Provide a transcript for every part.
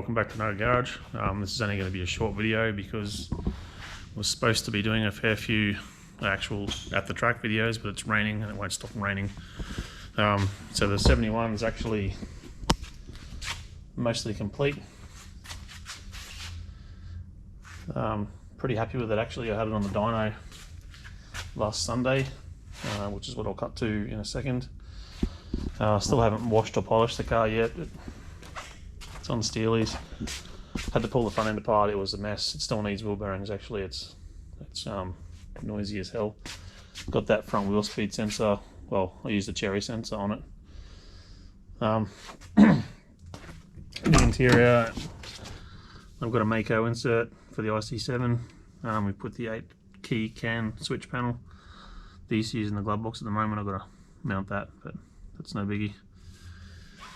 welcome back to Nugget Garage. This is only going to be a short video because I was supposed to be doing a fair few actual at the track videos, but it's raining and it won't stop raining. So the 71 is actually mostly complete. Pretty happy with it actually. I had it on the dyno last Sunday, which is what I'll cut to in a second. Still haven't washed or polished the car yet. It's on steelies. Had to pull the front end apart. It was a mess. It still needs wheel bearings. Actually, it's noisy as hell. Got that front wheel speed sensor. Well, I used the cherry sensor on it. The interior, I've got a Mako insert for the IC7. We put the 8-key CAN switch panel. The ECU's in the glove box at the moment. I've got to mount that, but that's no biggie.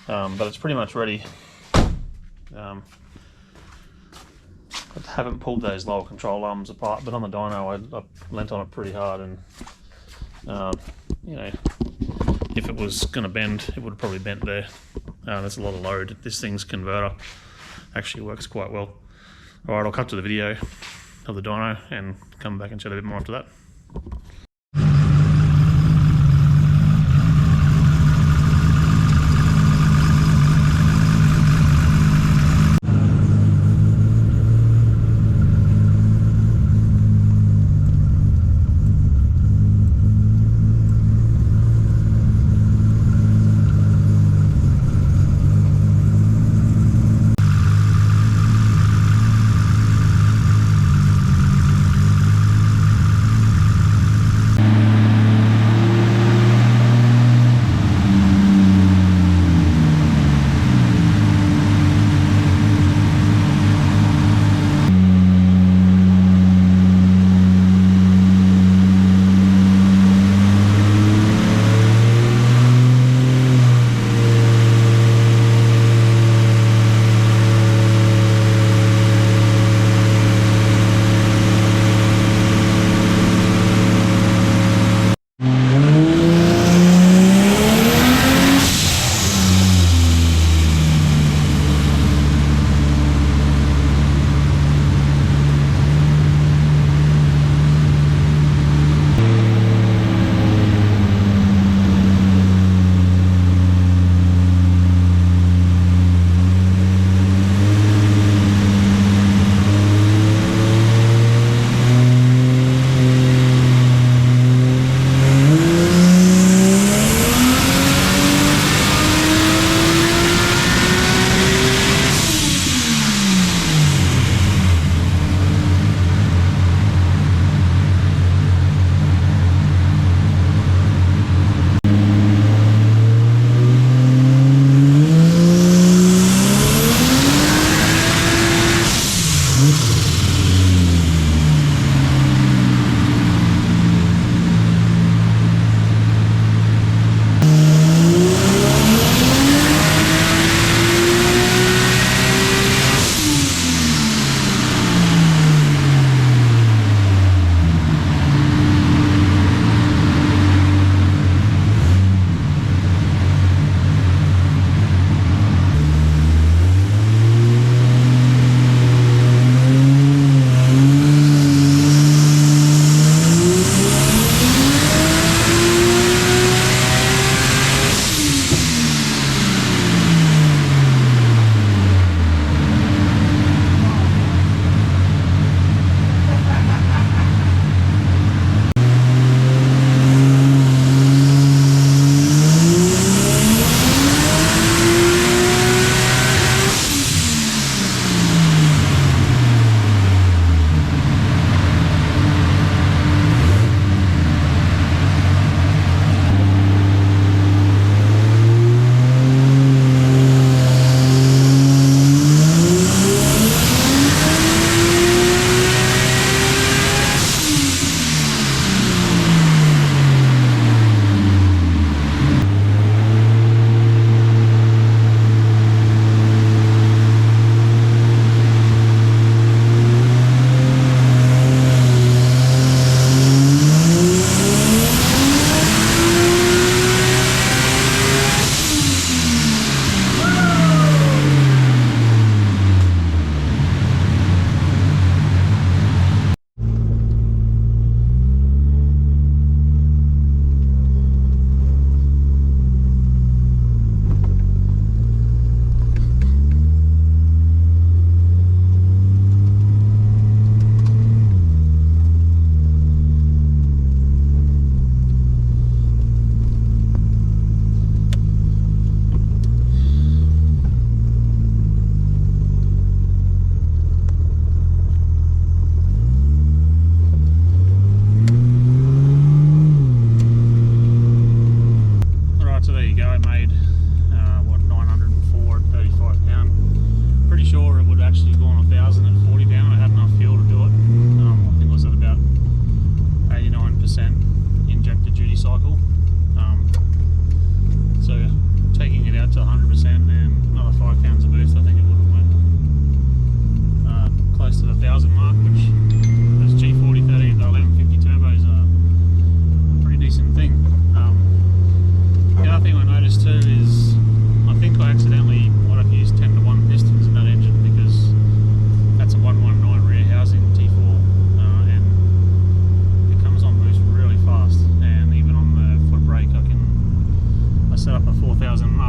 But it's pretty much ready. I haven't pulled those lower control arms apart, but on the dyno I leant on it pretty hard, and you know, if it was going to bend, it would have probably bent there. There's a lot of load. This thing's converter actually works quite well. Alright, I'll cut to the video of the dyno and come back and chat a bit more after that.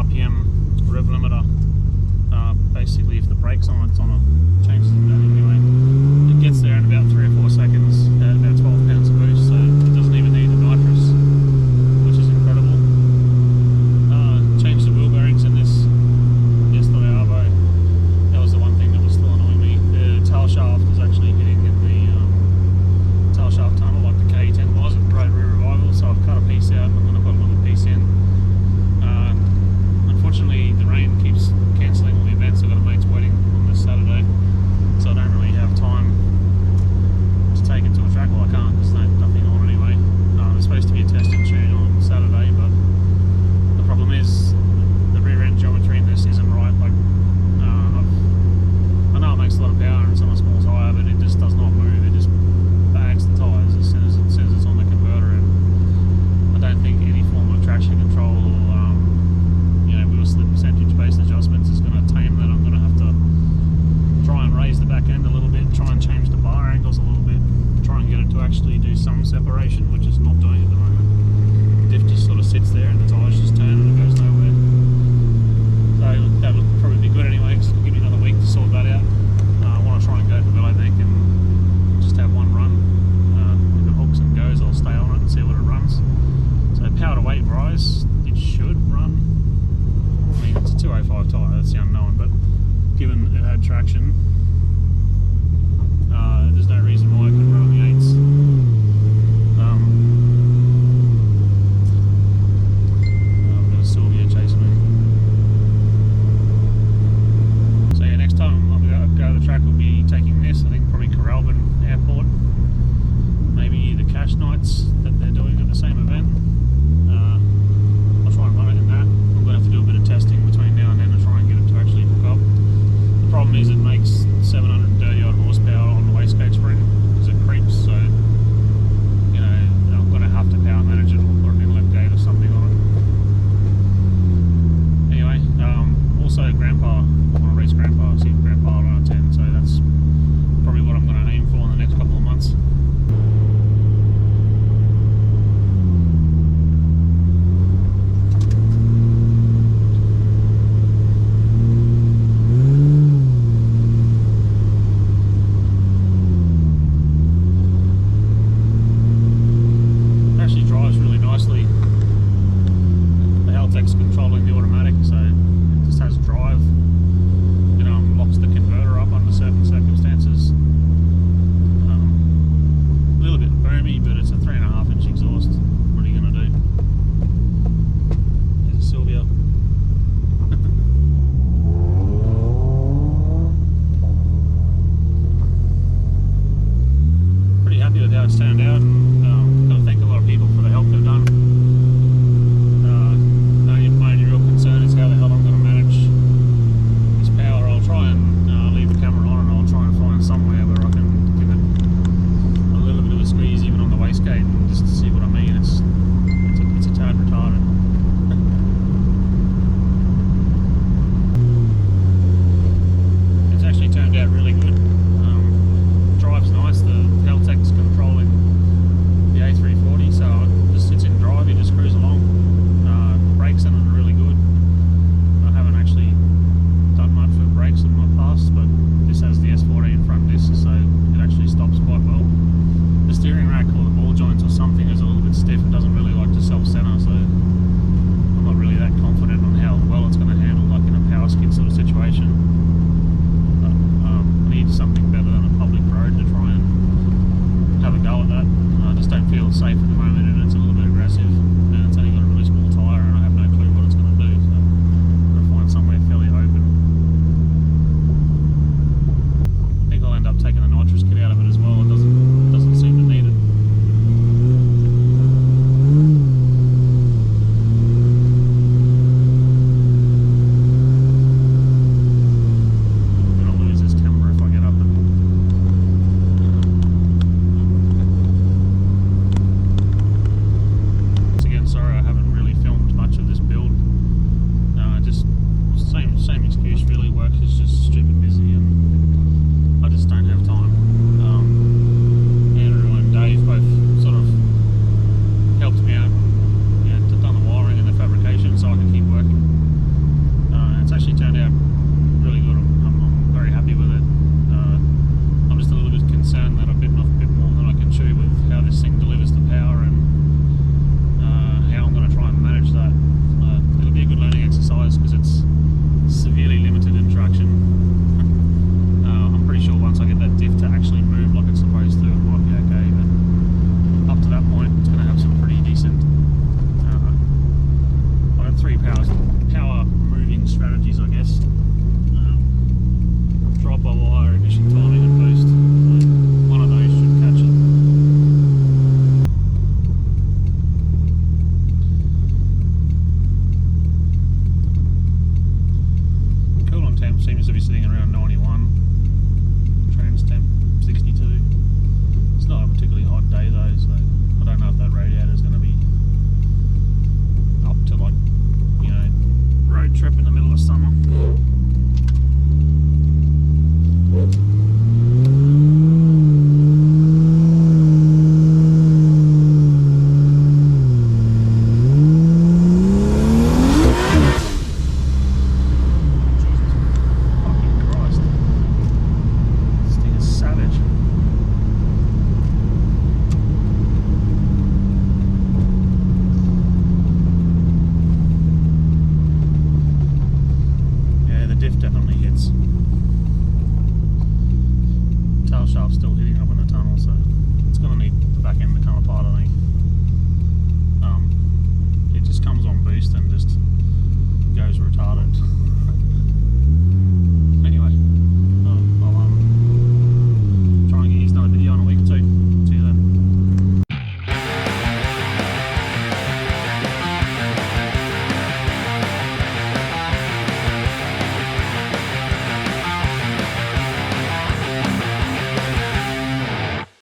RPM rev limiter. Basically, if the brake's on, it's on a changes that anyway. It gets there in about 3 or 4 seconds at about 12 pounds of boost, so it doesn't even need the nitrous, which is incredible. Changed the wheel bearings in this yesterday, Arvo. That was the one thing that was still annoying me. The tail shaft is actually hitting in the tail shaft tunnel like the KE10 was at Road Rear Revival, so I've cut a piece out and I'm going to put another piece in. Unfortunately, the rain keeps cancelling all the events. I've got a mate's wedding on this Saturday, so I don't really have time to take it to a track. Well, I can't because there's nothing on anyway. There's supposed to be a testing tune on Saturday, but the problem is the rear end geometry in this isn't right. Like, I know it makes a lot of power and it's on a small tyre, but it just does not move. It just bags the tyres as soon as it says it's on the converter, and I don't think any form of traction control or wheel slip percentage based adjustments is going to tame that. I'm going to have to try and raise the back end a little bit, try and change the bar angles a little bit, try and get it to actually do some separation, which it's not doing at the moment. The diff just sort of sits there and the tyres just turn and it goes nowhere. So that would probably be good anyway, because it'll give me another week to sort that out. I want to try and go to the I think and just have one run. If it hooks and goes, I'll stay on it and see what it runs. So power to weight rise, it should run. I mean, it's a 205 tyre, that's the unknown, but given it had traction, there's no reason why I couldn't run on the 8s. I've got a Sylvia chasing me. So yeah, next time I'm going to go to the track, we'll be taking this, I think probably Corolla Airport, maybe the cash nights that they're doing at the same event. I'll try and run it in that. I'm going to have to do a bit of testing between now and then to try and get it to actually hook up. The problem is it makes 730 odd horsepower on the wastegate spring, to be sitting around 91, trans temp 62. It's not a particularly hot day though, so I don't know if that radiator is going to be up to, like, you know, road trip in the middle of summer. Still hitting up in the tunnel, so it's going to need the back end to come apart, I think. It just comes on boost and just